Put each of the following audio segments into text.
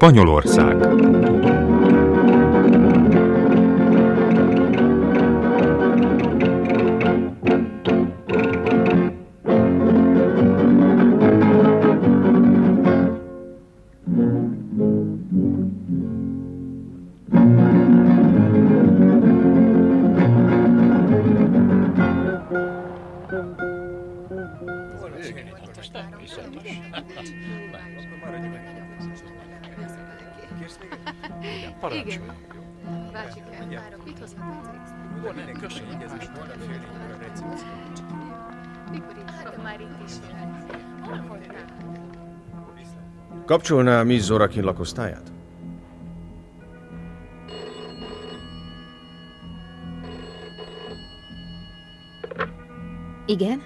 Spanyolország. Kapcsolná Miss Zorakin lakosztályát? Igen?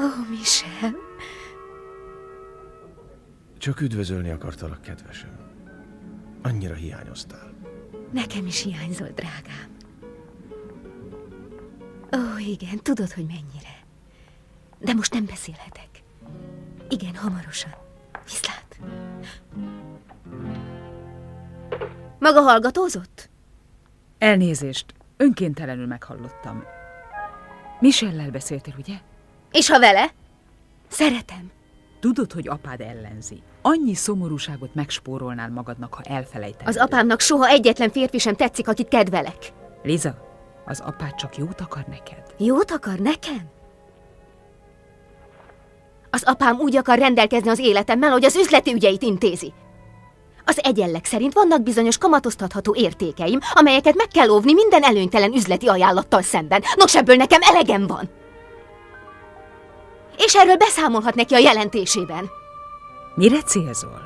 Ó, Michel. Csak üdvözölni akartalak, kedvesem. Annyira hiányoztál. Nekem is hiányzol, drágám. Ó, igen, tudod, hogy mennyire. De most nem beszélhetek. Igen, hamarosan. Viszlát. Maga hallgatózott? Elnézést, önkéntelenül meghallottam. Michellel beszéltél, ugye? És ha vele? Szeretem. Tudod, hogy apád ellenzi. Annyi szomorúságot megspórolnál magadnak, ha elfelejtenéd. Az apámnak soha egyetlen férfi sem tetszik, akit kedvelek. Liza, az apád csak jót akar neked. Jót akar nekem? Az apám úgy akar rendelkezni az életemmel, hogy az üzleti ügyeit intézi. Az egyenleg szerint vannak bizonyos kamatoztatható értékeim, amelyeket meg kell óvni minden előnytelen üzleti ajánlattal szemben. Nos, ebből nekem elegem van. És erről beszámolhat neki a jelentésében. Mire célzol?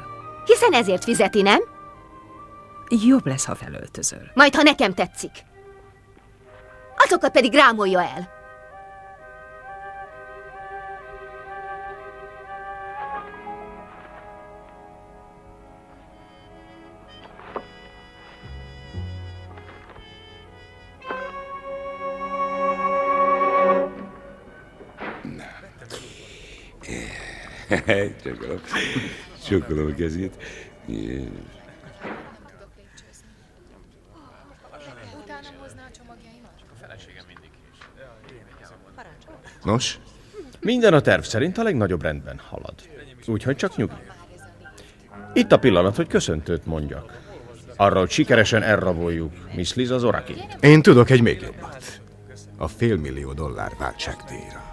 Hiszen ezért fizeti, nem? Jobb lesz, ha felöltözöl. Majd, ha nekem tetszik. Azokat pedig rámolja el. Csókolom a kezét. Nos, minden a terv szerint a legnagyobb rendben halad. Úgyhogy csak nyugi. Itt a pillanat, hogy köszöntőt mondjak. Arra, hogy sikeresen elraboljuk Miss Liza Zorakint. Én tudok egy még jobbat. A $500 000 váltságdíjra.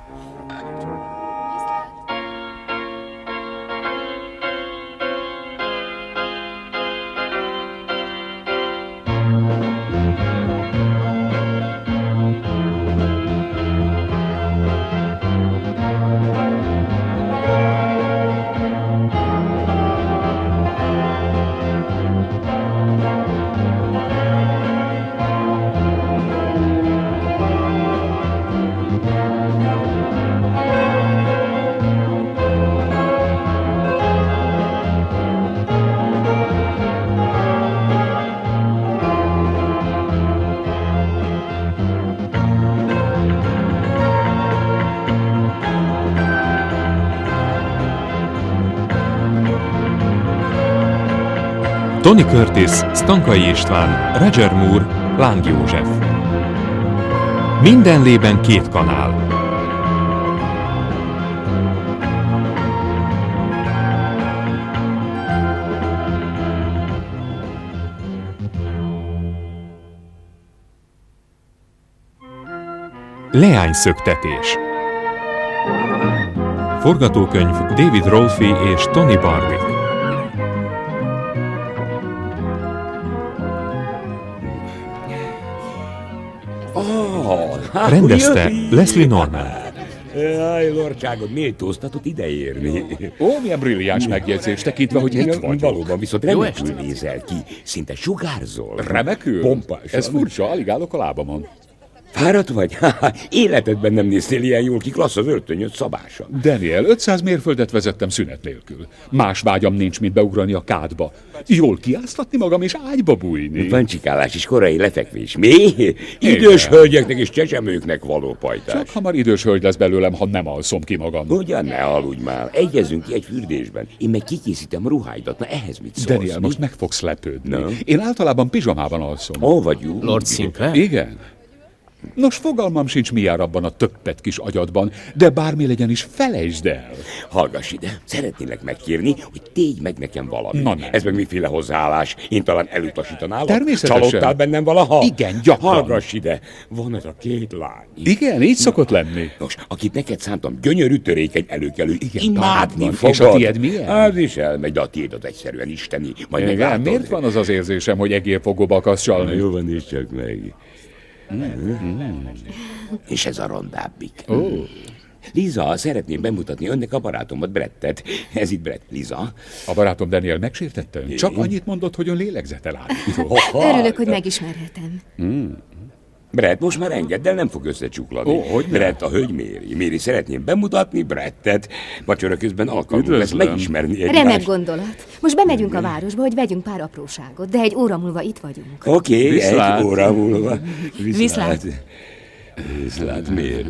Tony Curtis, Stankai István, Roger Moore, Láng József. Minden lében 2 kanál. Leányszöktetés. Forgatókönyv David Rolfe és Tony Barwick. Rendezte Leslie Norman. Jaj, lordságod, méltóztatott ideérni. Ó, milyen brilliáns megjegyzés, tekintve, hogy itt vagyok. Valóban, viszont remekül nézel ki. Szinte sugárzol. Remekül? Pompás. Ez furcsa, alig állok a lábamon. Fáradt vagy? Életedben nem néztél ilyen jól ki, klassz az öltönyöd szabása. Daniel, 500 mérföldet vezettem szünet nélkül. Más vágyam nincs, mint beugrani a kádba. Jól kiáztatni magam és ágyba bújni. Pancsikálás és korai lefekvés. Mi? Idős hölgyeknek és csecsemőknek való pajtás. Csak hamar idős hölgy lesz belőlem, ha nem alszom ki magam. Ugyan ne aludj már. Egyezünk ki egy fürdésben. Én meg kikészítem a ruháidat. Na ehhez mit szólsz? Daniel, most meg fogsz lepődni. No. Én általában pizsamában alszom. Ó, vagy jó. Lord Sinclair? Igen. Nos, fogalmam sincs, mi jár abban a többet kis agyadban, de bármi legyen is, felejtsd el. Hallgass ide, szeretnélek megkérni, hogy tégy meg nekem valamit. Na nem. Ez meg miféle hozzáállás? Én talán elutasítanálak? Természetesen. Csalódtál bennem valaha? Igen, gyakran. Hallgass ide, van ez a két lány. Igen, így szokott lenni. Nos, akit neked szántam, gyönyörű, törékeny, előkelő, Igen, imádni van. fogod. És a tiéd milyen? Az is elmegy, de a tiéd az egyszerűen isteni. Majd Igen, meglátod. miért van az az érzésem, hogy egérfogóba akarsz csalni? Jó van, nézd csak meg. És ez a rondábbik. Liza, szeretném bemutatni önnek a barátomat, Brettet. Ez itt Brett, Liza. A barátom Daniel megsértette ön? Csak annyit mondott, hogy ön lélegzetelállító. Örülök, hogy megismerhetem. Brett, most már engedd el, nem fog összecsukladni. Hogyne? Brett, a hölgy Méri. Méri, szeretném bemutatni Brettet. Vacsora közben alkalmunk lesz Üdvözlöm. megismerni egymást. Remek gondolat. Most bemegyünk a városba, hogy vegyünk pár apróságot, de egy óra múlva itt vagyunk. Oké, Viszlát. egy óra múlva. Viszlát. Viszlát, Méri.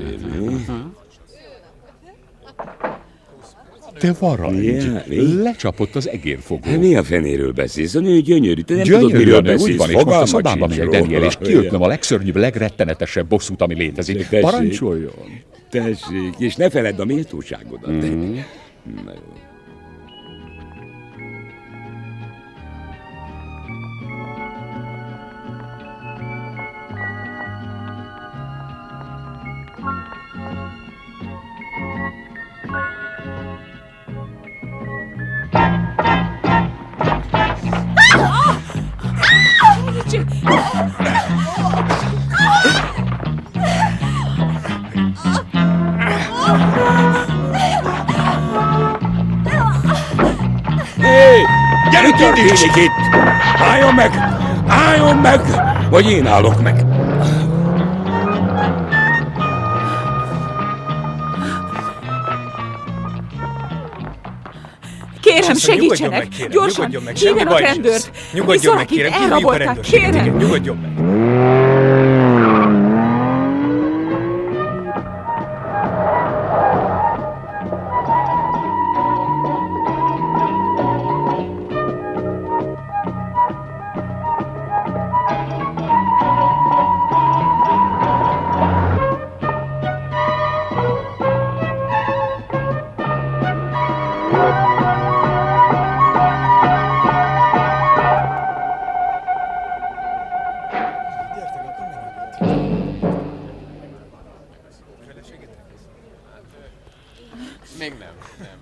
Te varangy! Ja, mi? Lecsapott az egérfogó. Mi a fenéről beszélsz? A nő gyönyörű, te nem tudod, Gyönyörű a miről nő, úgy beszélsz. van, és most a Fogalmat szobámba sincs megyek, Daniel, és róla. kiötlöm a legszörnyűbb, legrettenetesebb bosszút, ami létezik. Tessék. Parancsoljon! Tessék, és ne feledd a méltóságodat. Na jó. Hé! Gyere, történik itt! Álljon meg! Álljon meg! Vagy én állok meg! Kérem, Asszony, nyugodjon segítsenek! meg, kérem, Gyorsan, nyugodjon meg, semmi hívjanak baj sem rendőrt! lesz. Nyugodjon meg, Zorakit kérem, hívjuk a elrabolták, rendőrséget. kérem! Igen, nyugodjon meg.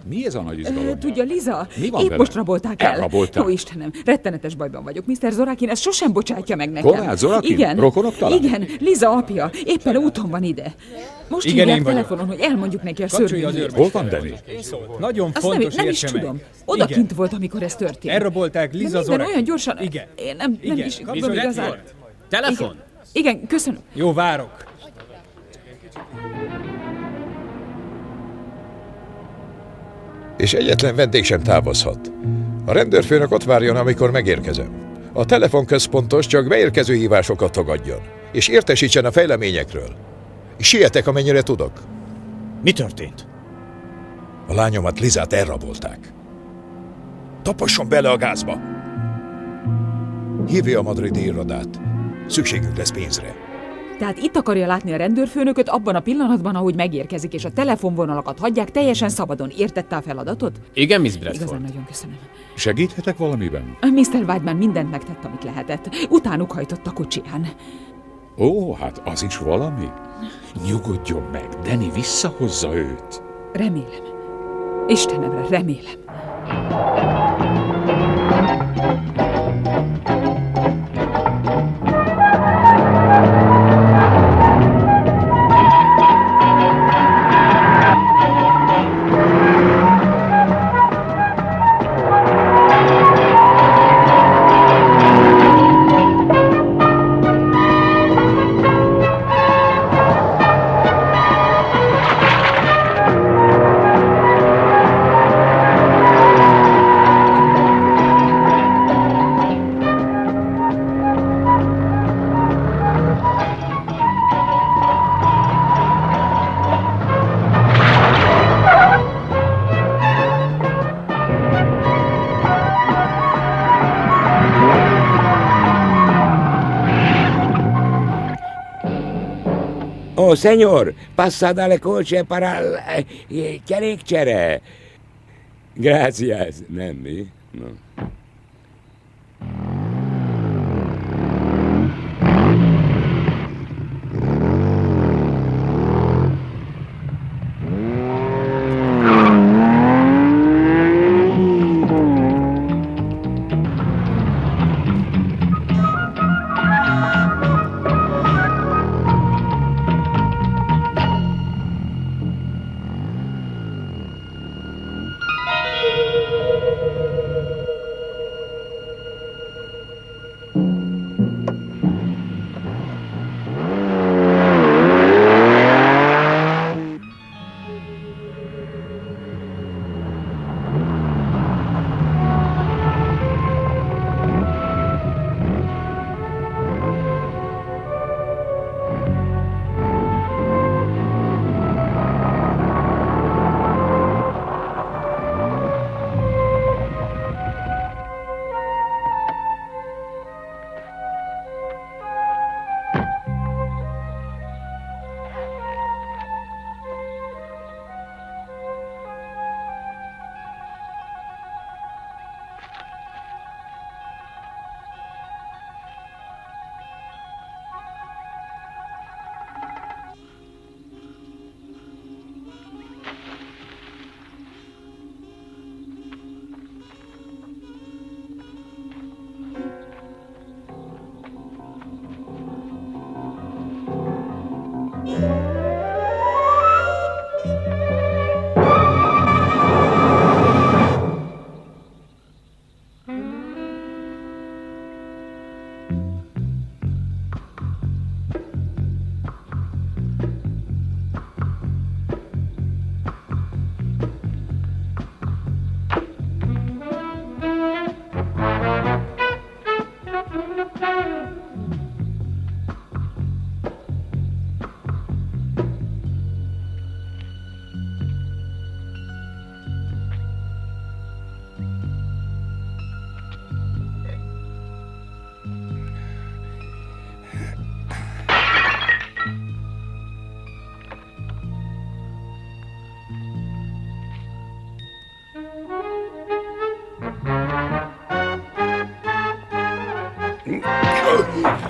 Mi ez a nagy izgalom? Tudja, Liza, Mi van épp vele? most rabolták el. Elrabolták? Ó, Istenem, rettenetes bajban vagyok. Mr. Zorakin ezt sosem bocsátja meg nekem. Konrád Zorakin? Igen. Rokonok talán? Igen, Liza apja. Éppen úton van ide. Most Igen, hívják én vagyok. telefonon, hogy elmondjuk neki a Kapcsolja szörnyű az hírt. őrmester. Hol van Danny? Nagyon Azt fontos, nem is értse tudom. meg. Odakint Igen. volt, amikor ez történt. Elrabolták De Liza minden Zorakin. olyan gyorsan. Igen. Én nem Igen. is tudom Bizony, igazán. volt. Telefon? Igen, köszönöm. Jó, várok. És egyetlen vendég sem távozhat. A rendőrfőnök ott várjon, amikor megérkezem. A telefonközpontos csak beérkező hívásokat tagadjon, és értesítsen a fejleményekről. Sietek, amennyire tudok. Mi történt? A lányomat, Lizát elrabolták. Tapasson bele a gázba! Hívja a madridi irodát. Szükségünk lesz pénzre. Tehát itt akarja látni a rendőrfőnököt abban a pillanatban, ahogy megérkezik, és a telefonvonalakat hagyják teljesen szabadon. Értette a feladatot? Igen, Miss Igazán Bradford. nagyon köszönöm. Segíthetek valamiben? Mr. Weidman mindent megtett, amit lehetett. Utánuk hajtott a kocsiján. Ó, hát az is valami. Nyugodjon meg, Danny visszahozza őt. Remélem. Istenemre, remélem. Oh, señor, passada le colce para kerékcsere. Gracias. Nem mi? No.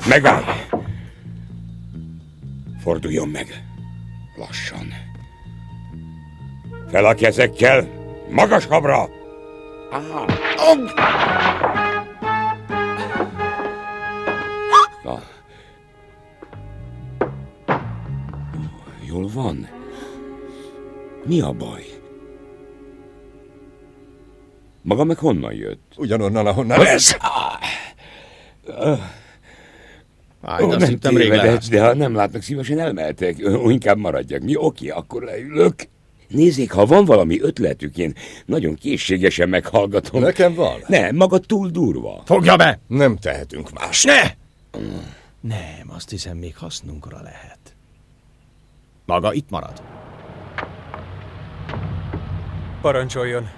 Megállj! Forduljon meg. Lassan. Fel a kezekkel. Magasabbra! Jól van? Mi a baj? Maga meg honnan jött? Ugyanonnan, ahonnan ez. Azt hittem rég lehetsz. De ha nem látnak, szívesen elmehetek. Inkább maradjak. Mi? Oké, akkor leülök. Nézzék, ha van valami ötletük, én nagyon készségesen meghallgatom. Nekem van. Nem, maga túl durva. Fogja be! Nem tehetünk más. Ne! Nem, azt hiszem, még hasznunkra lehet. Maga itt marad. Parancsoljon.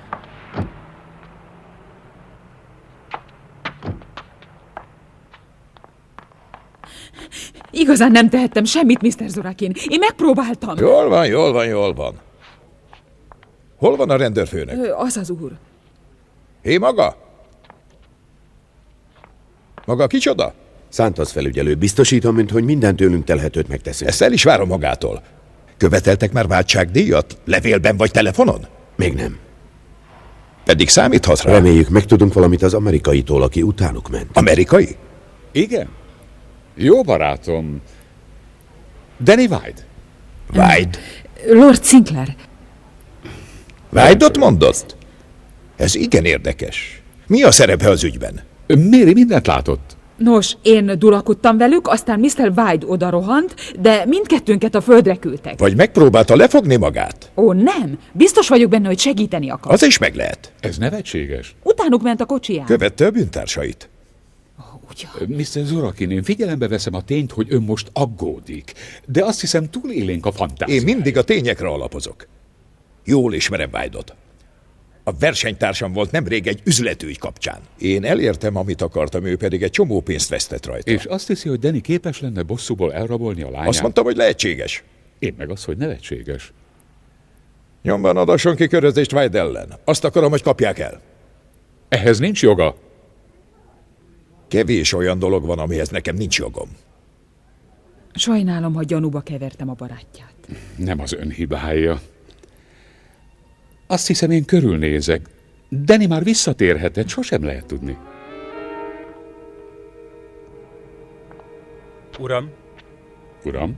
Igazán nem tehettem semmit, Mr. Zorakin. Én megpróbáltam. Jól van. Hol van a rendőrfőnök? Az az úr. Hé, maga? Maga kicsoda? Santos felügyelő, biztosítom önt, hogy minden tőlünk telhetőt megteszünk. Ezt el is várom magától. Követeltek már váltságdíjat? Levélben vagy telefonon? Még nem. Pedig számíthat rá. Reméljük, megtudunk valamit az amerikaitól, aki utánuk ment. Amerikai? Igen. Jó barátom. Danny White. White? Lord Sinclair. White-ot mondott? Ez igen érdekes. Mi a szerepe az ügyben? Mary mindent látott. Nos, én dulakodtam velük, aztán Mr. White oda rohant, de mindkettőnket a földre küldtek. Vagy megpróbálta lefogni magát? Ó, nem. Biztos vagyok benne, hogy segíteni akar. Az is meg lehet. Ez nevetséges. Utánuk ment a kocsiján. Követte a bűntársait. Mr. Zorakin, én figyelembe veszem a tényt, hogy ön most aggódik, de azt hiszem túlélénk a fantáziája. Én mindig a tényekre alapozok. Jól ismerem White-ot. A versenytársam volt nemrég egy üzletügy kapcsán. Én elértem, amit akartam, ő pedig egy csomó pénzt vesztett rajta. És azt hiszi, hogy Danny képes lenne bosszúból elrabolni a lányát? Azt mondtam, hogy lehetséges. Én meg az, hogy nevetséges. Nyomban adasson ki körözést White ellen. Azt akarom, hogy kapják el. Ehhez nincs joga. Kevés olyan dolog van, amihez nekem nincs jogom. Sajnálom, hogy gyanúba kevertem a barátját. Nem az ön hibája. Azt hiszem, én körülnézek. Danny már visszatérhetett, sosem lehet tudni. Uram, Uram?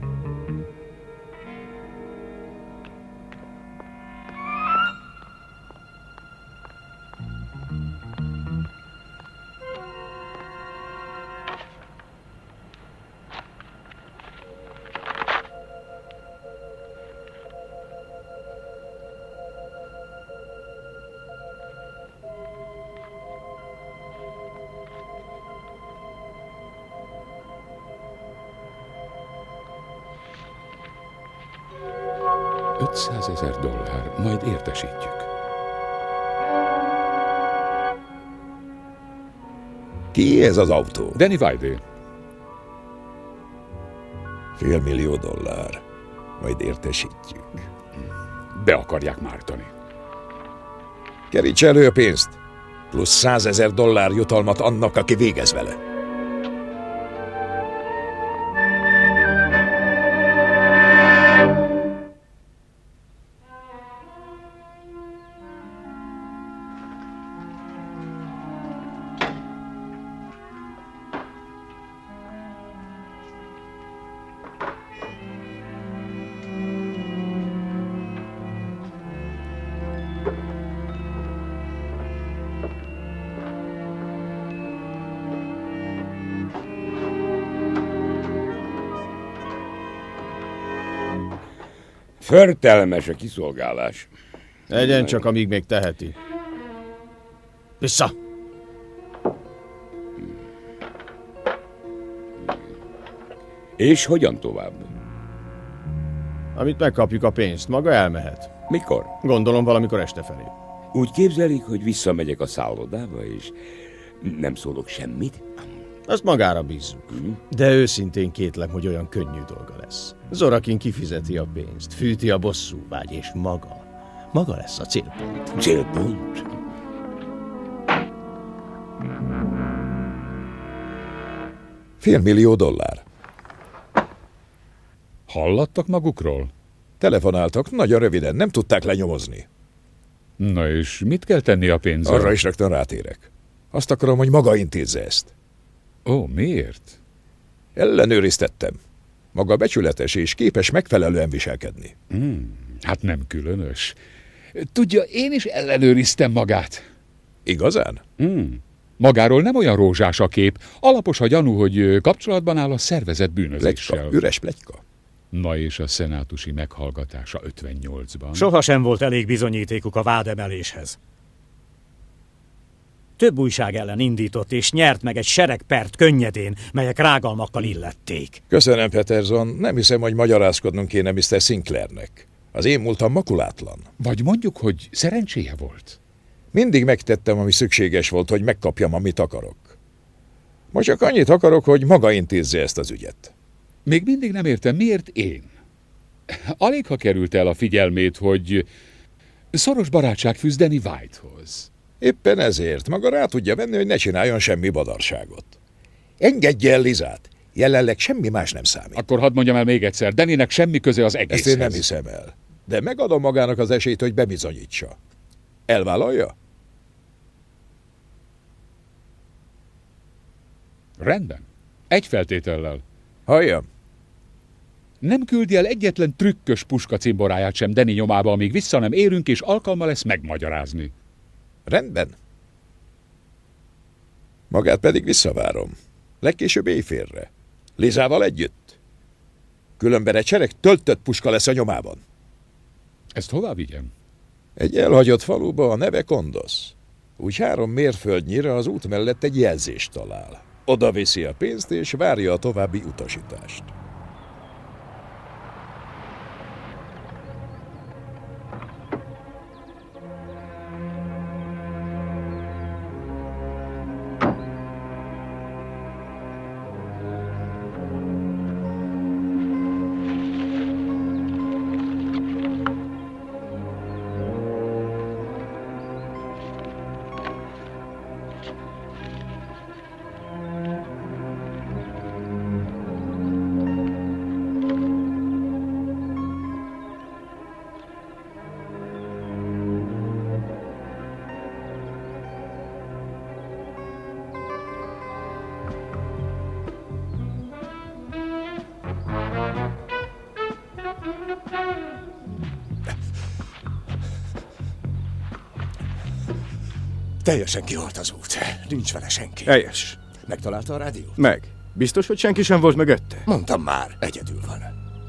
$500,000, majd értesítjük. Ki ez az autó? Danny White. $500 millió, majd értesítjük. Be akarják mártani. Keríts elő a pénzt, plusz $100,000 jutalmat annak, aki végez vele. Förtelmes a kiszolgálás. Egyen csak, amíg még teheti. Vissza! És hogyan tovább? Amit megkapjuk a pénzt, maga elmehet. Mikor? Gondolom valamikor este felé. Úgy képzelik, hogy visszamegyek a szállodába, és nem szólok semmit? Azt magára bízzuk. De őszintén kétlem, hogy olyan könnyű dolga lesz. Zorakin kifizeti a pénzt, fűti a bosszúvágy, és maga lesz a célpont. Célpont? $500 millió. Hallattak magukról? Telefonáltak, nagyon röviden, nem tudták lenyomozni. Na és mit kell tenni a pénzzel? Arra is rögtön rátérek. Azt akarom, hogy maga intézze ezt. Ó, miért? Ellenőriztettem. Maga becsületes és képes megfelelően viselkedni. Hát nem különös. Tudja, én is ellenőriztem magát. Igazán? Magáról nem olyan rózsás a kép. Alapos a gyanú, hogy kapcsolatban áll a szervezett bűnözéssel. Pletyka, üres pletyka. Na és a szenátusi meghallgatása 58-ban. Sohasem volt elég bizonyítékuk a vádemeléshez. Több újság ellen indított és nyert meg egy sereg pert könnyedén, melyek rágalmakkal illették. Köszönöm, Peterson. Nem hiszem, hogy magyarázkodnunk kéne Mr. Sinclairnek. Az én múltam makulátlan. Vagy mondjuk, hogy szerencséje volt. Mindig megtettem, ami szükséges volt, hogy megkapjam, amit akarok. Most csak annyit akarok, hogy maga intézze ezt az ügyet. Még mindig nem értem, miért én? Alig ha került el a figyelmét, hogy szoros barátság fűz Danny Whitehoz. Éppen ezért maga rá tudja venni, hogy ne csináljon semmi badarságot. Engedje el Lizát. Jelenleg semmi más nem számít. Akkor hadd mondjam el még egyszer, Dannynek semmi köze az egészhez. Ezt én nem hiszem el. De megadom magának az esélyt, hogy bebizonyítsa. Elvállalja? Rendben. Egy feltétellel. Halljam. Nem küldi el egyetlen trükkös puska cimboráját sem Danny nyomába, amíg vissza nem érünk, és alkalma lesz megmagyarázni. Rendben. Magát pedig visszavárom. Legkésőbb éjfélre. Lizával együtt. Különben egy sereg töltött puska lesz a nyomában. Ezt hová vigyem? Egy elhagyott faluba, a neve Kondosz. Úgy 3 mérföldnyire az út mellett egy jelzést talál. Oda viszi a pénzt, és várja a további utasítást. Teljesen kihalt az út. Nincs vele senki. Helyes. Megtalálta a rádiót? Meg. Biztos, hogy senki sem volt mögötte? Mondtam már, egyedül van.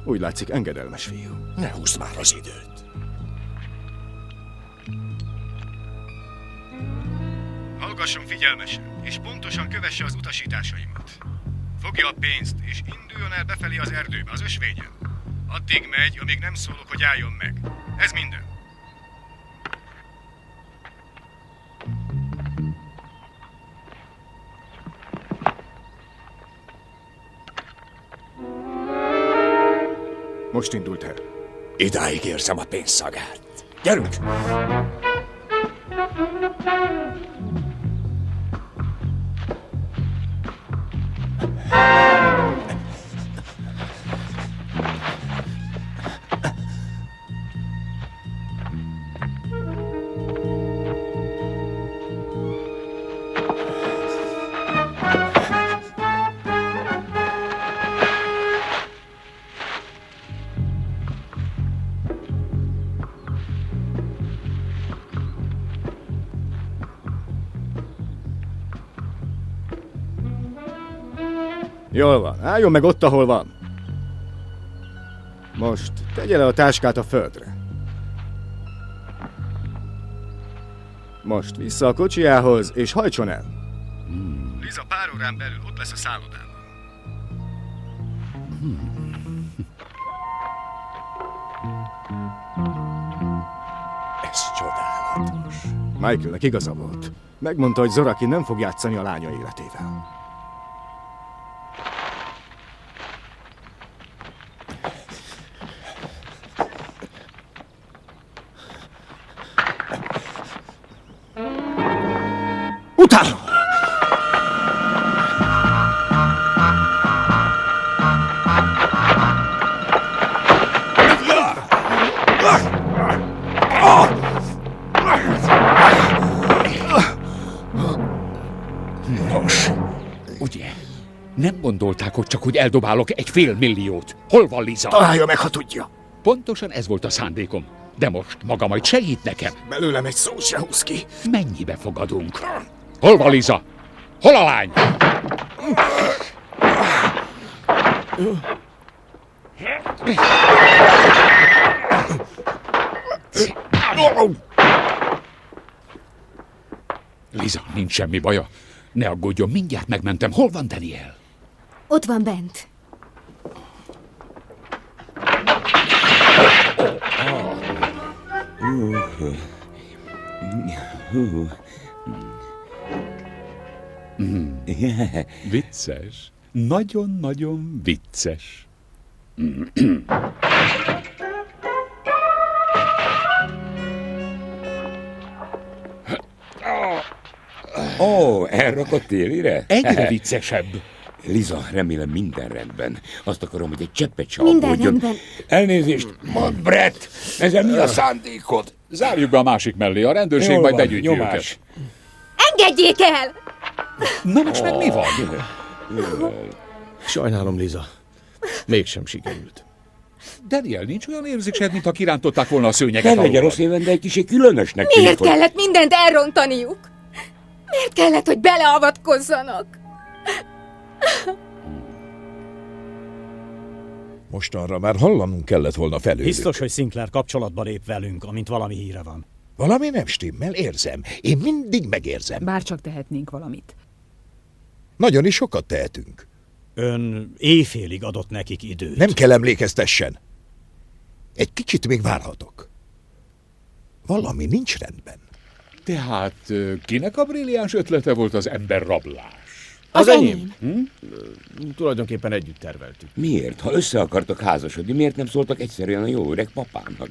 Úgy látszik, engedelmes fiú. Ne húzd már az időt. Hallgasson figyelmesen, és pontosan kövesse az utasításaimat. Fogja a pénzt, és induljon el befelé az erdőbe, az ösvényen. Addig megy, amíg nem szólok, hogy álljon meg. Ez minden. Most indult el. Idáig érzem a pénz szagát. Gyerünk! Jól van, álljon meg ott, ahol van. Most tegye le a táskát a földre. Most vissza a kocsijához, és hajtson el. Liza pár órán belül ott lesz a szállodában. Ez csodálatos. Michaelnek igaza volt. Megmondta, hogy Zoraki nem fog játszani a lánya életével. Utána! Nos, ugye? Nem gondolták, hogy csak úgy eldobálok egy $500 000. Hol van Liza? Találja meg, ha tudja. Pontosan ez volt a szándékom. De most maga majd segít nekem. Belőlem egy szót se húz ki. Mennyibe fogadunk? Hol van Liza? Hol a lány? Liza, nincs semmi baja. Ne aggódjon, mindjárt megmentem. Hol van Daniel? Ott van bent. Vicces. Nagyon-nagyon vicces. Ó, elrakott télire? Egyre viccesebb. Liza, remélem minden rendben. Azt akarom, hogy egy cseppet se Minden aggódjon. rendben. Elnézést, mondd, Brett! Ezzel mi a szándékod? Zárjuk be a másik mellé, a rendőrség Jól majd van, begyűjti nyomás. őket. Engedjék el! Na most meg mi van? Sajnálom, Liza. Mégsem sikerült. Daniel, nincs olyan érzésed, mintha kirántották volna a szőnyeget Ne legyen alól. rossz éven, de egy kicsit különösnek Miért tűnik, hogy- kellett mindent elrontaniuk? Miért kellett, hogy beleavatkozzanak? Mostanra már hallanunk kellett volna felőlük. Biztos, hogy Sinclair kapcsolatba lép velünk, amint valami híre van. Valami nem stimmel, érzem. Én mindig megérzem. Bárcsak tehetnénk valamit. Nagyon is sokat tehetünk. Ön éjfélig adott nekik időt. Nem kell emlékeztessen. Egy kicsit még várhatok. Valami nincs rendben. Tehát kinek a brilliáns ötlete volt az emberrablás? Az enyém. Tulajdonképpen együtt terveltük. Miért? Ha össze akartak házasodni, miért nem szóltak egyszerűen a jó öreg papámnak?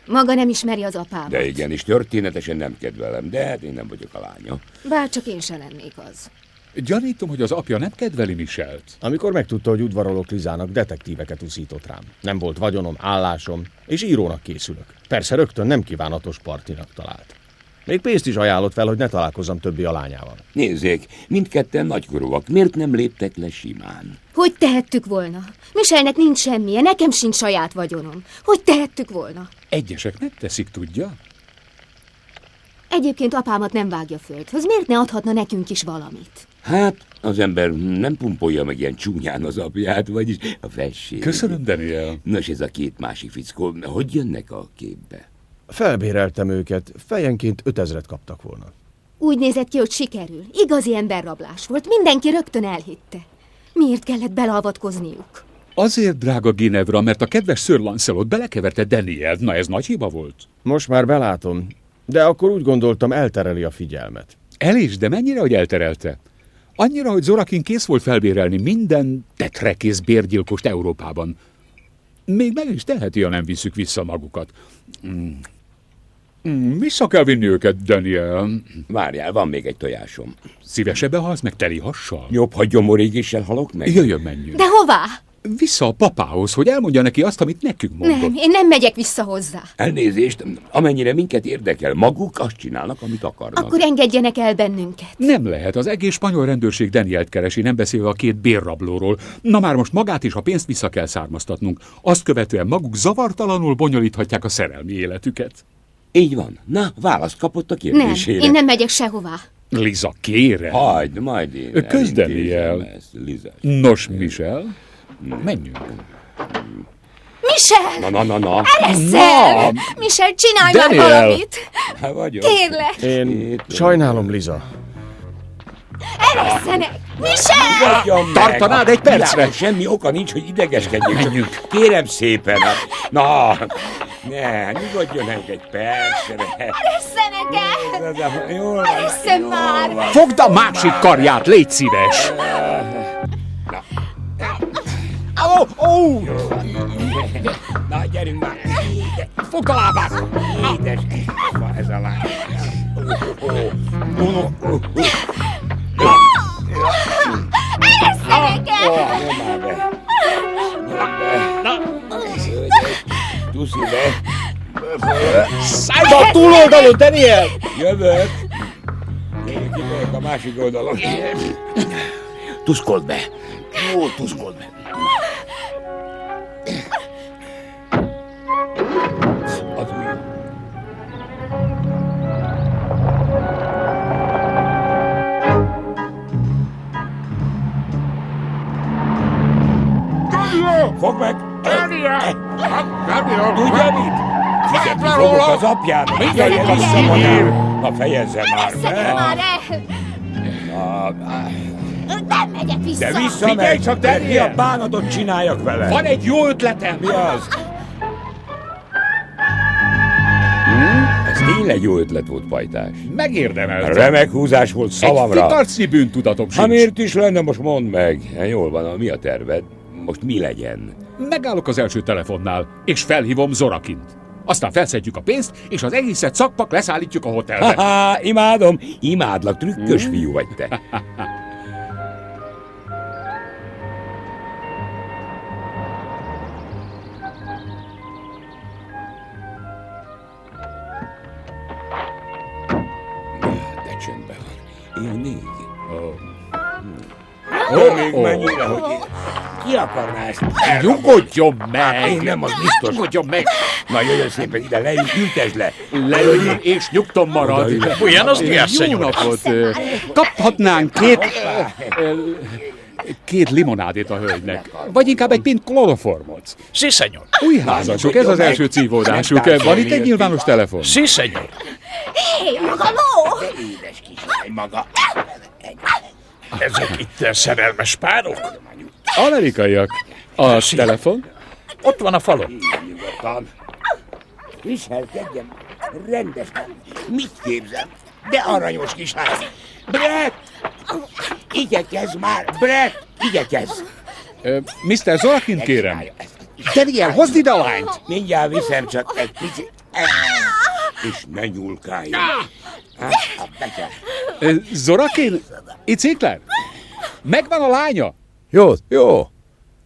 Maga nem ismeri az apámat. De igenis, történetesen nem kedvelem, de hát én nem vagyok a lánya. Bárcsak én se lennék az. Gyanítom, hogy az apja nem kedveli Michelt. Amikor megtudta, hogy udvarolok Lizának, detektíveket uszított rám. Nem volt vagyonom, állásom, és írónak készülök. Persze rögtön nem kívánatos partinak talált. Még pénzt is ajánlott fel, hogy ne találkozzam többé a lányával. Nézzék, mindketten nagykorúak, miért nem léptek le simán? Hogy tehettük volna? Michelnek nincs semmije, nekem sincs saját vagyonom. Hogy tehettük volna? Egyesek megteszik, tudja? Egyébként apámat nem vágja földhöz. Miért ne adhatna nekünk is valamit? Hát, az ember nem pumpolja meg ilyen csúnyán az apját, vagyis a fesség. Köszönöm, Daniel. Nos, ez a két másik fickó, hogy jönnek a képbe? Felbéreltem őket, fejenként 5000-et kaptak volna. Úgy nézett ki, hogy sikerül. Igazi emberrablás volt. Mindenki rögtön elhitte. Miért kellett beleavatkozniuk? Azért, drága Ginevra, mert a kedves Sir Lancelot belekeverte Danielt. Na, ez nagy hiba volt. Most már belátom, de akkor úgy gondoltam, eltereli a figyelmet. El is, de mennyire, hogy elterelte? Annyira, hogy Zorakin kész volt felbérelni minden tetrekész bérgyilkost Európában. Még meg is teheti, ha nem visszük vissza magukat. Vissza kell vinni őket, Daniel. Várjál, van még egy tojásom. Szívesebben halsz meg teli hassal? Jobb, ha gyomorégéssel halok meg? Jöjjön, menjünk. De hová? Vissza a papához, hogy elmondja neki azt, amit nekünk mondott. Nem, én nem megyek vissza hozzá. Elnézést, amennyire minket érdekel, maguk azt csinálnak, amit akarnak. Akkor engedjenek el bennünket. Nem lehet, az egész spanyol rendőrség Danielt keresi, nem beszélve a két bérrablóról. Na már most magát és a pénzt vissza kell származtatnunk. Azt követően maguk zavartalanul bonyolíthatják a szerelmi életüket. Így van. Na, választ kapott a kérdésére. Nem, én nem megyek sehová. Liza, kérem. Hagyd, majd én Közd, Daniel. Liza. Nos, Michel, menjünk. Michel! Na. Ereszel! Michel, csinálj Daniel! már valamit! Hát vagyok. Kérlek! Én sajnálom, Liza. Eresszenek! Michel! Tartanád egy percre? Világos, semmi oka nincs, hogy idegeskedjünk. Csak kérem szépen. Na, ne, nyugodjon meg egy percre. Eresszenek el! Jól van, Eresszem jól már! van. Fogd a másik karját, légy szíves! Na, gyerünk már. Fogd a lábát! Édes, van ez a lány. Eresszenek el! Nyom már be. Tuszi be. Szállj a túloldalon, Daniel! Jövök. Én kimegyek a másik oldalon. Tuszkold be. Jó, tuszkold be. Az új. Fogd meg! Tudja mit? Fizetni fogok az apjának. Mindjárt vissza magam. Na fejezze már Eresszenek már be. el! Nem megyek vissza! De visszamegy, csak, de mi Daniel! a bánatot csináljak vele? Van egy jó ötletem! Mi az? Ez tényleg jó ötlet volt, pajtás. Megérdemelte. Remek húzás volt Egy szavamra. fitarcnyi bűntudatom sincs. Ha miért is lenne, most mondd meg. Jól van, mi a terved? Most mi legyen? Megállok az első telefonnál, és felhívom Zorakint. Aztán felszedjük a pénzt, és az egészet szakpak leszállítjuk a hotelbe. Ha-ha, imádom, imádlak, trükkös fiú vagy te. De csöndben van. Ilyen 4. Még mennyire, hogy ki akarná ezt? Nyugodjon meg! Én nem, az biztos. Nyugodjon meg! Na jöjjön szépen ide, ültesd le. Leüljön és nyugton marad. Buenos días, Jó señor. napot! Kaphatnánk két limonádét a hölgynek. Vagy inkább egy pint kloroformot. Sí, señor. Új házasok, ez az első cívódásuk. Van itt egy nyilvános telefon? Sí, señor. Hé, maga ló! Édes kislány maga. Ezek itt szerelmes párok? Amerikaiak. A telefon? Ott van a falon. Nyugodtan. Viselkedjem rendesen. Mit képzel? De aranyos kislány. Brett! Igyekezz már, Brett! Igyekezz! Mr. Zorakin, kérem. Daniel, hozd ide a lányt! Mindjárt viszem, csak egy pici... És ne nyúlkáljon. Zorakin? Itt Sinclair? Megvan a lánya? Jó.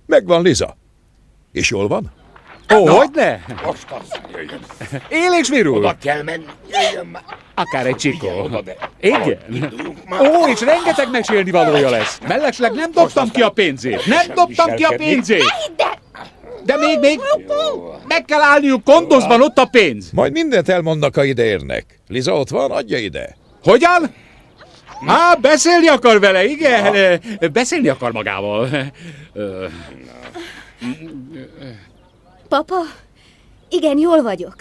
Megvan Liza. És jól van? Ó, hogyne? Most aztán jöjjön. Él és virul. Oda kell menni. Jöjjön már. Akár egy csikó. Oda, de... Igen? Ó, és rengeteg mesélni valója lesz. Mellesleg nem dobtam ki a pénzét. Nem dobtam ki a pénzét. De még... Jó. Meg kell állniuk Kondozban, ott a pénz. Majd mindent elmondnak, ha ideérnek. Liza ott van, adja ide. Hogyan? Beszélni akar vele, igen. Beszélni akar magával. Papa, igen, jól vagyok.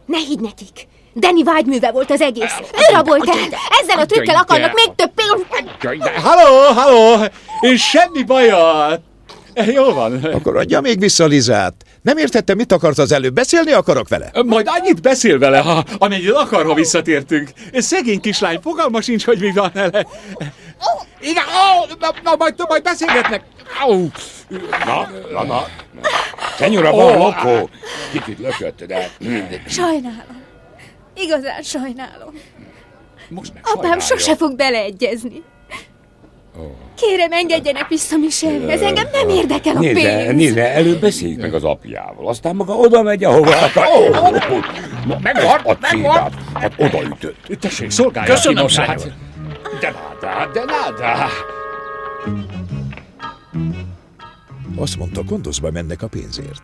Ne higgy nekik. Danny vágyműve volt az egész. Ő rabolt el. Ezzel a trükkel akarnak még több pénzt. Halló! Semmi baja. Jól van. Akkor adja még vissza Lizát. Nem értettem, mit akart az előbb. Beszélni akarok vele? Majd annyit beszél vele, amennyit akar, ha visszatértünk. Szegény kislány, fogalma sincs, hogy mi van vele. Igen, majd beszélgetnek. Na. Senyora, van lokó. Kicsit lökött, de... Sajnálom. Igazán sajnálom. Most meg Apám sose fog beleegyezni. Kérem, engedjenek vissza Michelhez, engem nem érdekel a pénz. Nézze, előbb beszéljük meg az apjával, aztán maga oda megy, ahova akar. Megvan! Hát odaütött. Tessék, szolgálja. Köszönöm, szenyor. De nada. Azt mondta, Kondozba mennek a pénzért.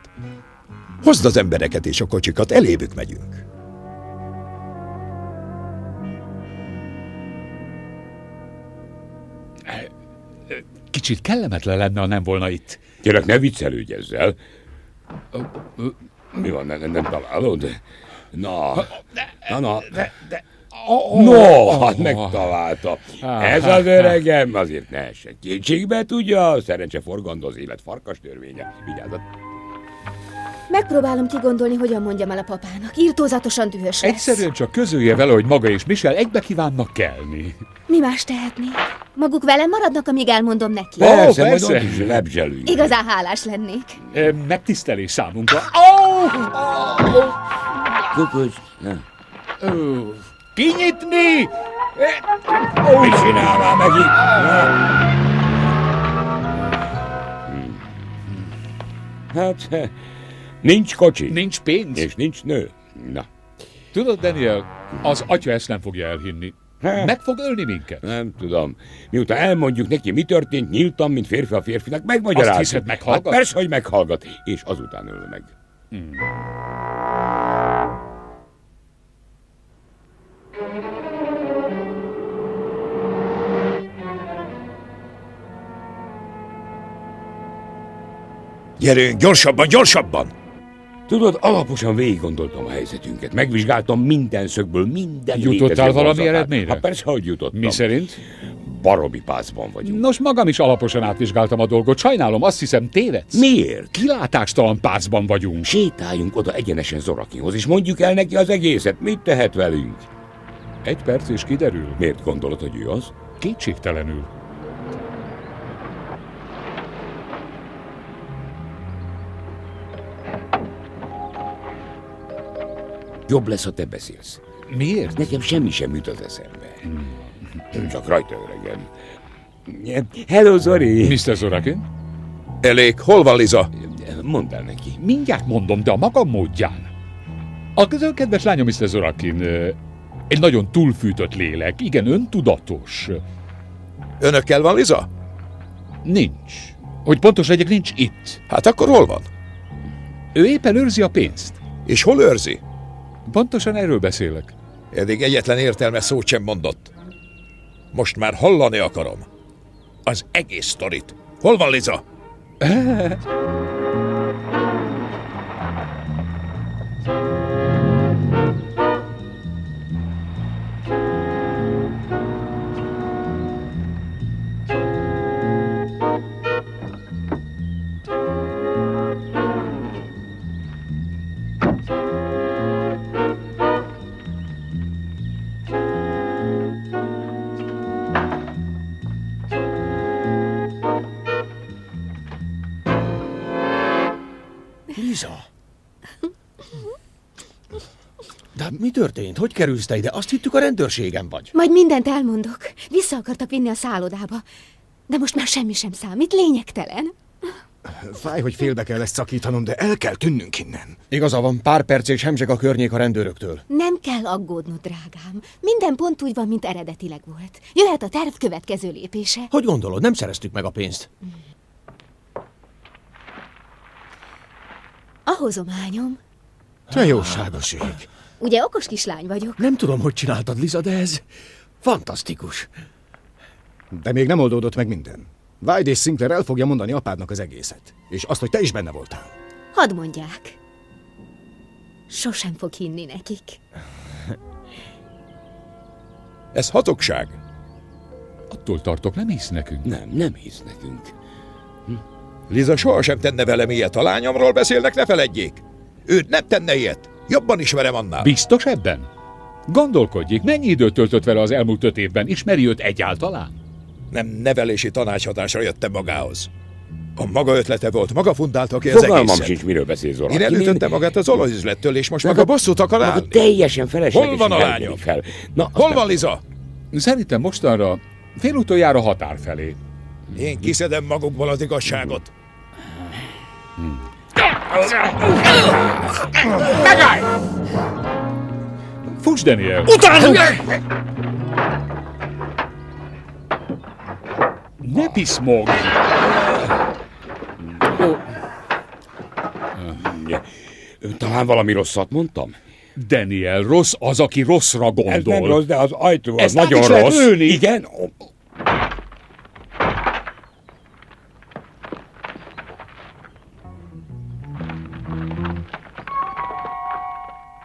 Hozd az embereket és a kocsikat, elévük megyünk. Kicsit kellemetlen lenne, ha nem volna itt. Kérlek, ne viccelődj ezzel. Mi van, nem találod? Na. Hát megtalálta. Ez az öregem, azért ne essen kétségbe, tudja, szerencse forgandó az élet farkas törvénye. Vigyázat. Megpróbálom kigondolni, hogyan mondjam el a papának. Irtózatosan dühös lesz. Egyszerűen csak közölje vele, hogy maga és Michel egybe kívánnak kelni. Mi más tehetnék? Maguk velem maradnak, amíg elmondom neki. Persze, majd ott is lebzselünk. Igazán hálás lennék. Megtisztelés számunkra. Kukucs. Kinyitni! Mit csinál már megint? Hát, nincs kocsi. Nincs pénz. És nincs nő. Na. Tudod, Daniel, az atya ezt nem fogja elhinni. Meg fog ölni minket. Nem tudom. Miután elmondjuk neki, mi történt, nyíltan, mint férfi a férfinak, megmagyarázunk. Azt hiszed, meghallgat? Hát persze, hogy meghallgat. És azután öl meg. Gyerünk, gyorsabban, gyorsabban! Tudod, alaposan végig gondoltam a helyzetünket. Megvizsgáltam minden szögből, minden Jutottál valami eredményre? Hát persze, hogy jutottam. Mi szerint? Baromi pászban vagyunk. Nos, magam is alaposan átvizsgáltam a dolgot. Sajnálom, azt hiszem tévedsz. Miért? Kilátástalan pászban vagyunk. Sétáljunk oda egyenesen Zorakinhoz, és mondjuk el neki az egészet. Mit tehet velünk? 1 perc és kiderül. Miért gondolod, hogy ő az? Kétségtelenül. Jobb lesz, ha te beszélsz. Miért? Nekem semmi sem jut az eszembe. Csak rajta, öregem. Hello, Zori! Mr. Zorakin? Elég, hol van Liza? Mondd el neki. Mindjárt mondom, de a magam módján. A kedves lányom, Mr. Zorakin, egy nagyon túlfűtött lélek, igen, öntudatos. Önökkel van Liza? Nincs. Hogy pontos legyek, nincs itt. Hát akkor hol van? Ő éppen őrzi a pénzt. És hol őrzi? Pontosan erről beszélek. Eddig egyetlen értelmes szót sem mondott. Most már hallani akarom. Az egész sztorit. Hol van Liza? Liza! De mi történt? Hogy kerülsz te ide? Azt hittük, a rendőrségen vagy. Majd mindent elmondok. Vissza akartak vinni a szállodába. De most már semmi sem számít, lényegtelen. Fáj, hogy félbe kell ezt szakítanom, de el kell tűnnünk innen. Igaza van, pár perc és hemzseg a környék a rendőröktől. Nem kell aggódnod, drágám. Minden pont úgy van, mint eredetileg volt. Jöhet a terv következő lépése. Hogy gondolod, nem szereztük meg a pénzt? A hozományom. Te jóságos ég. Ugye okos kislány vagyok? Nem tudom, hogy csináltad, Liza, de ez fantasztikus. De még nem oldódott meg minden. White és Sinclair el fogja mondani apádnak az egészet. És azt, hogy te is benne voltál. Hadd mondják. Sosem fog hinni nekik. Ez hazugság. Attól tartok, nem hisz nekünk. Nem hisz nekünk. Liza sohasem tenne velem ilyet. A lányomról beszélnek, ne feledjék. Ő nem tenne ilyet. Jobban ismerem annál. Biztos ebben? Gondolkodjék, mennyi időt töltött vele az elmúlt 5 évben? Ismeri őt egyáltalán? Nem nevelési tanácsadásra jöttem magához. A maga ötlete volt, maga fundálta ki az egészet. Fogalmam sincs, miről beszél Zora. Én elütötte magát az olajüzlettől, és most maga bosszút akar állni. Teljesen feleslegesen. Hol van a lányom? Fel. Hol van Liza? Szerintem mostanra félutoljára határ felé. Én kiszedem magukból az igazságot. Megállj! Fuss, Daniel! Utánuk! Ne piszmog! Talán valami rosszat mondtam? Daniel, rossz az, aki rosszra gondol. Ez nem rossz, de az ajtó az ezt nagyon rossz. Lőni. Igen?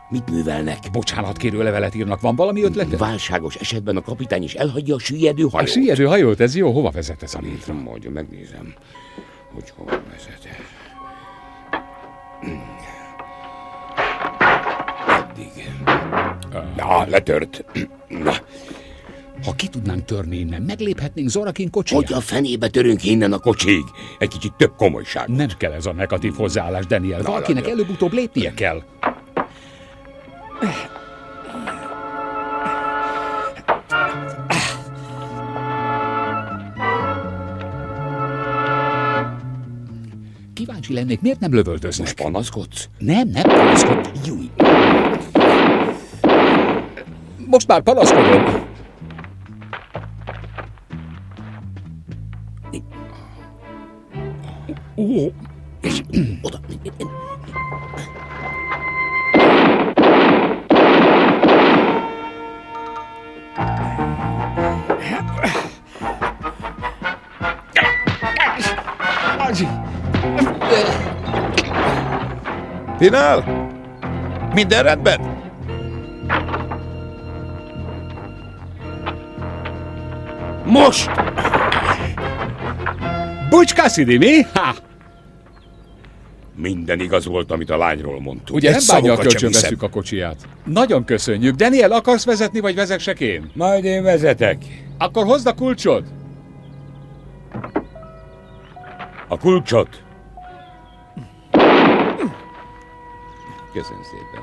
Mit művelnek? Bocsánatkérő levelet írnak. Van valami ötlete? Válságos esetben a kapitány is elhagyja a süllyedő hajót. A süllyedő hajót, ez jó. Hova vezet ez a létre? Majd megnézem, hogy hova vezet. Eddig. Letört. Na. Ha ki tudnánk törni innen, megléphetnénk Zorakin kocsiját. Hogy a fenébe törünk innen a kocsig? Egy kicsit több komolyság. Nem kell ez a negatív hozzáállás, Daniel. Valakinek előbb-utóbb lépnie kell. Kíváncsi lennék, miért nem lövöldöznek? Most panaszkodsz? Nem panaszkodsz. Júj. Most már panaszkodom. És oda. Pinál? Minden rendben? Most! Butch Cassidy, mi? Ha! Minden igaz volt, amit a lányról mondtuk. Ugye nem bánja, a kölcsön veszük a kocsiját. Nagyon köszönjük. Daniel, akarsz vezetni, vagy vezessek én? Majd én vezetek. Akkor hozd a kulcsot. A kulcsot. Köszönöm szépen.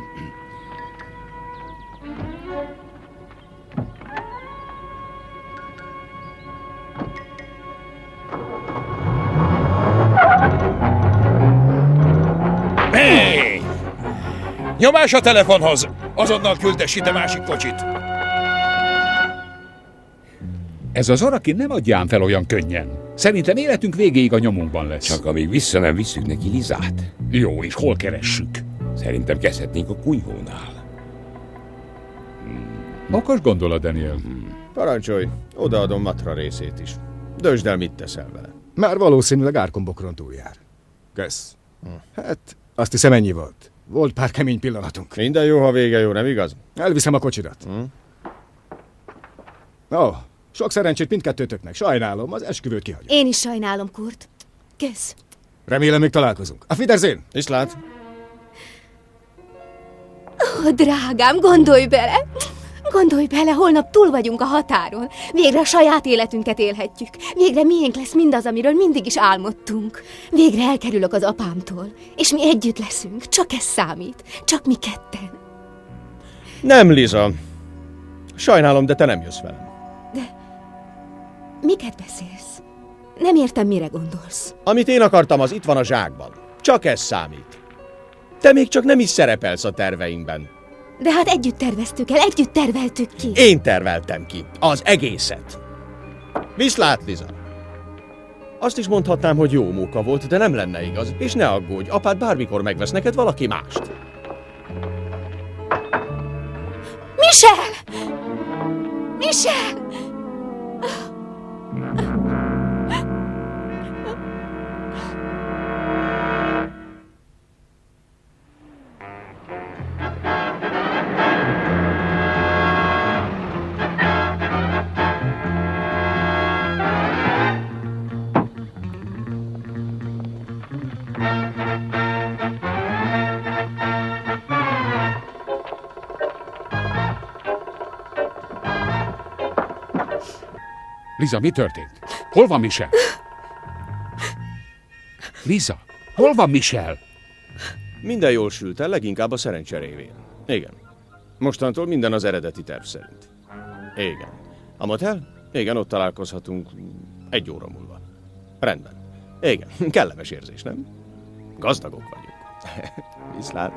Hey! Nyomás a telefonhoz! Azonnal küldesíte másik kocsit! Ez az Zorakin nem adján fel olyan könnyen. Szerintem életünk végéig a nyomunkban lesz. Csak amíg vissza nem visszük neki Lizát. Jó, és hol keressük? Szerintem kezdhetnénk a kunyhónál. Okos gondolat, Daniel. Parancsolj, odaadom Matra részét is. Döntsd el, mit teszel vele. Már valószínűleg árkombokron túljár. Kösz. Hát, azt hiszem ennyi volt. Volt pár kemény pillanatunk. Minden jó, ha vége jó, nem igaz? Elviszem a kocsidat. Sok szerencsét mindkettőtöknek. Sajnálom, az esküvőt kihagyom. Én is sajnálom, Kurt. Kösz. Remélem, még találkozunk. A Wiedersehen! Viszlát! Drágám, gondolj bele! Gondolj bele, holnap túl vagyunk a határon. Végre a saját életünket élhetjük. Végre miénk lesz mindaz, amiről mindig is álmodtunk. Végre elkerülök az apámtól. És mi együtt leszünk. Csak ez számít. Csak mi ketten. Nem, Liza. Sajnálom, de te nem jössz velem. De miket beszélsz? Nem értem, mire gondolsz. Amit én akartam, az itt van a zsákban. Csak ez számít. Te még csak nem is szerepelsz a terveinkben. De hát együtt terveztük el, együtt terveltük ki. Én terveltem ki. Az egészet. Viszlát, Liza. Azt is mondhatnám, hogy jó móka volt, de nem lenne igaz. És ne aggódj, apád bármikor megvesz neked valaki mást. Michel! Michel! Liza, mi történt? Hol van Michel? Liza, hol van Michel? Minden jól sült el, leginkább a szerencse révén. Igen. Mostantól minden az eredeti terv szerint. Igen. A motel? Igen, ott találkozhatunk 1 óra múlva. Rendben. Igen, kellemes érzés, nem? Gazdagok vagyunk. Viszlát.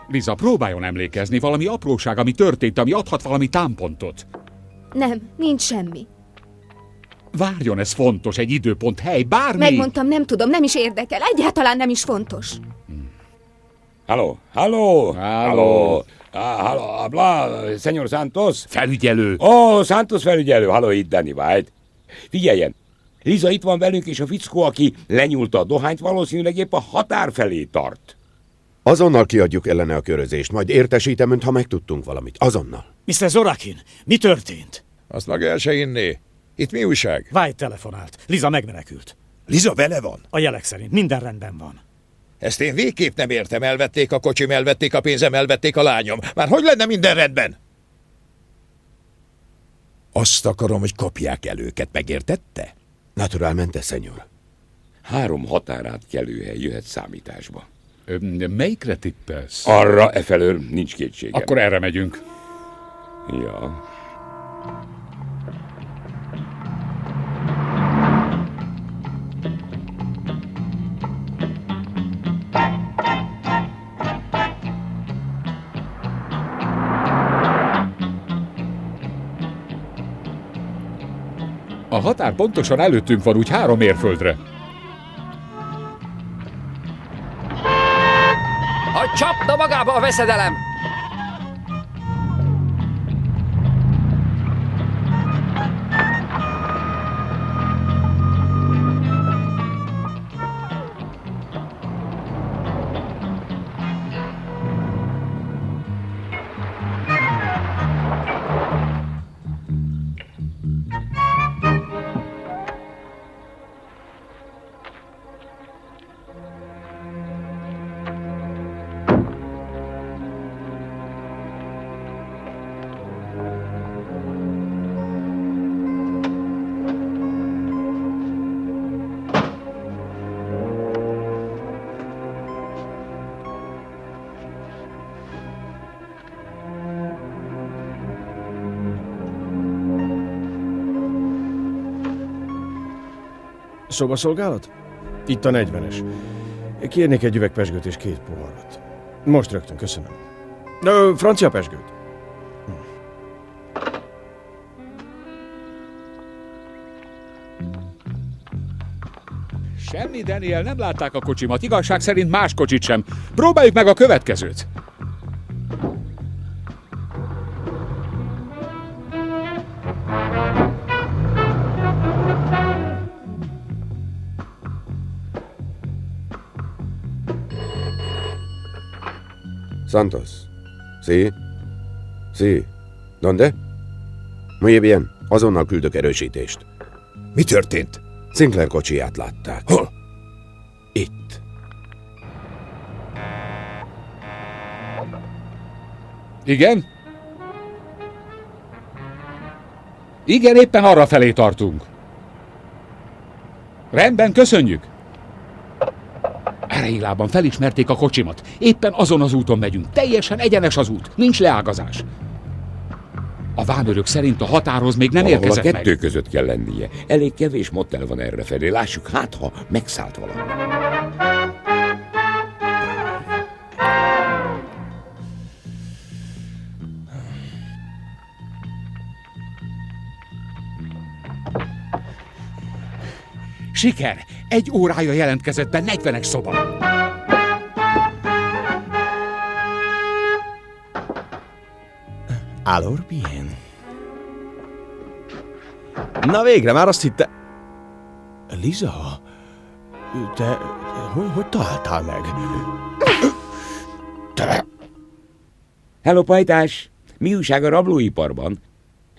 Liza, próbáljon emlékezni, valami apróság, ami történt, ami adhat valami támpontot. Nem, nincs semmi. Várjon, ez fontos, egy időpont, hely, bármi! Megmondtam, nem tudom, nem is érdekel, egyáltalán nem is fontos. Halló, halló, halló, halló, habla, señor Santos? Felügyelő. Santos felügyelő, halló, itt Danny White. Figyeljen, Liza itt van velünk, és a fickó, aki lenyúlta a dohányt, valószínűleg épp a határ felé tart. Azonnal kiadjuk ellene a körözést, majd értesítem önt, ha megtudtunk valamit. Azonnal. Mr. Zorakin, mi történt? Azt maga el se inné. Itt mi újság? White telefonált. Liza megmenekült. Liza vele van? A jelek szerint minden rendben van. Ezt én végképp nem értem. Elvették a kocsim, elvették a pénzem, elvették a lányom. Már hogy lenne minden rendben? Azt akarom, hogy kapják el őket, megértette? Naturalmente, señor. 3 határátkelőhely jöhet számításba. Melyikre tippelsz? Arra efelől nincs kétségem. Akkor erre megyünk. Ja. A határ pontosan előttünk van, úgy 3 mérföldre. Hogy csapna magába a veszedelem! Szobaszolgálat? Itt a 40-es. Kérnék egy üveg pezsgőt és 2 poharat. Most rögtön, köszönöm. Francia pezsgőt. Semmi, Daniel, nem látták a kocsimat. Igazság szerint más kocsit sem. Próbáljuk meg a következőt. Santos. Sí? Sí. ¿Dónde? Muy bien. Azonnal küldök erősítést. Mi történt? Sinclair kocsiját látták. Hol? Itt. Igen? Igen, éppen arra felé tartunk. Rendben, köszönjük. Erejélában felismerték a kocsimat. Éppen azon az úton megyünk. Teljesen egyenes az út. Nincs leágazás. A vámőrök szerint a határhoz még nem Valahol érkezett a meg. 2 között kell lennie. Elég kevés motel van errefelé. Lássuk, hát ha megszállt valami. Siker! 1 órája jelentkezett be 40-es szoba. Alors bien. Na végre, már azt hitte... Liza? Te hogy találtál meg? Te... Hello, pajtás! Mi újság a rablóiparban?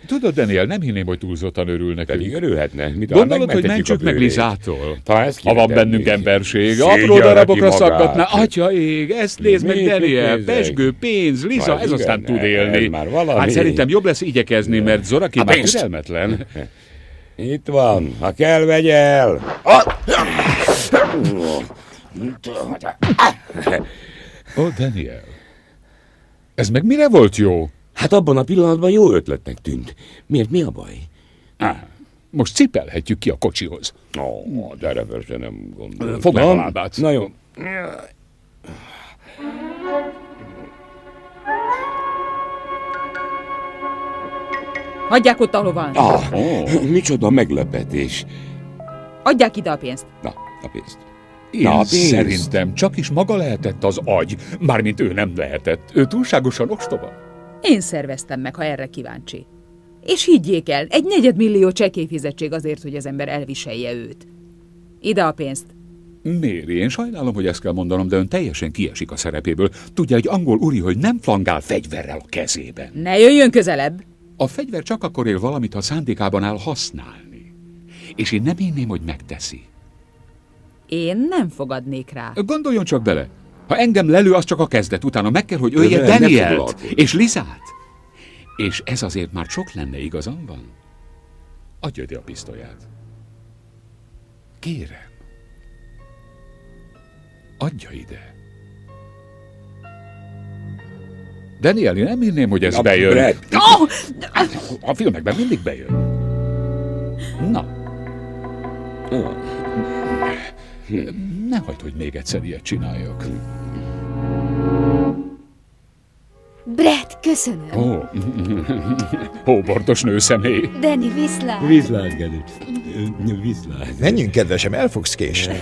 Tudod, Daniel, nem hinném, hogy túlzottan örül nekünk. Pedig örülhetne. Gondolod, hogy mentsük meg Lizától? Ha van bennünk emberség, Szégyen apró darabokra neki magát. szakadná. Atya ég, ezt nézd meg, Daniel, pezsgő, pénz, Liza, ez aztán tud élni. Már valami. Hát szerintem jobb lesz igyekezni, mert Zoraki már türelmetlen. Itt van, ha kell, vegy el! Ó, Daniel, ez meg mire volt jó? Hát abban a pillanatban jó ötletnek tűnt. Miért, mi a baj? Most cipelhetjük ki a kocsihoz. De erre persze nem gondoltam. Fogd meg a lábát. Na jó. Hagyják ott, ahol van. Micsoda meglepetés. Adják ide a pénzt. Na, a pénzt. Én szerintem csak is maga lehetett az agy. Mármint ő nem lehetett. Ő túlságosan ostoba. Én szerveztem meg, ha erre kíváncsi. És higgyék el, 1,4 millió csekélyfizetség azért, hogy az ember elviselje őt. Ide a pénzt. Méri, én sajnálom, hogy ezt kell mondanom, de ön teljesen kiesik a szerepéből. Tudja, egy angol úri, hogy nem flangál fegyverrel a kezében. Ne jöjjön közelebb! A fegyver csak akkor él valamit, ha szándékában áll használni. És én nem hinném, hogy megteszi. Én nem fogadnék rá. Gondoljon csak bele. Ha engem lelő, az csak a kezdet. Utána meg kell, hogy ölje Danielt és Lizát. És ez azért már sok lenne, igazam van? Adja ide a pisztolyát. Kérem. Adja ide. Daniel, én nem hinném, hogy ez bejön. A filmekben mindig bejön. Na. Ne hagyd, hogy még egyszer ilyet csináljak. Brett, köszönöm. Hóbortos nőszemély. Danny, viszlát. Viszlát, Gedő. Viszlát. Menjünk, kedvesem, el fogsz késni.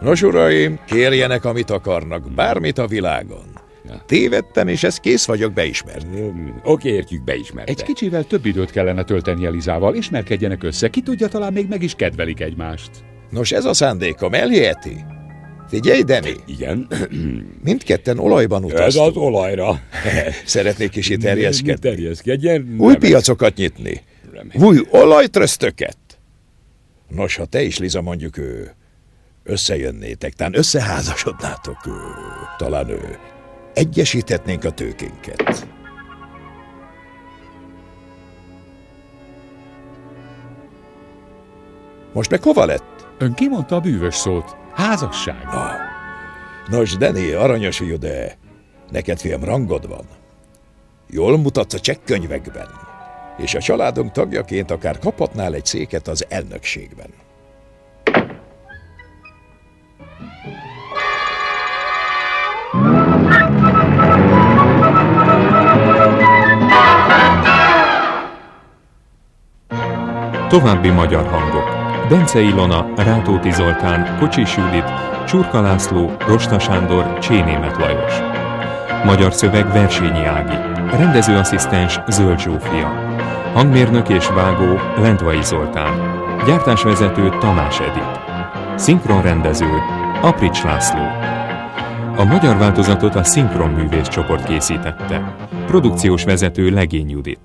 Nos, uraim, kérjenek, amit akarnak, bármit a világon. Tévedtem, és ezt kész vagyok beismerni. Oké, értjük, beismerte. Egy kicsivel több időt kellene tölteni Elizával, ismerkedjenek össze. Ki tudja, talán még meg is kedvelik egymást. Nos, ez a szándékom, elhiheti? Figyelj, Danny! Igen? Mindketten olajban utaztunk. Ez az olajra. Szeretnék is itt terjeszkedni. Terjeszkedjen. Új piacokat nyitni. Új olajtröztöket. Nos, ha te is, Liza, mondjuk összejönnétek, talán összeházasodnátok, talán egyesíthetnénk a tőkénket. Most meg hova lett? Ön kimondta a bűvös szót. Házasság. Nos, Danny, aranyos fiú, de neked, fiam, rangod van. Jól mutatsz a csekkönyvekben, és a családunk tagjaként akár kaphatnál egy széket az elnökségben. További magyar hangok. Bence Ilona, Rátóti Zoltán, Kocsis Judit, Csurka László, Rosta Sándor, Csénémet Lajos. Magyar szöveg Versényi Ági. Rendezőasszisztens Zöld Zsófia. Hangmérnök és vágó Lendvai Zoltán. Gyártásvezető Tamás Edith. Szinkronrendező Aprics László. A magyar változatot a Szinkronművész csoport készítette. Produkciós vezető Legény Judit.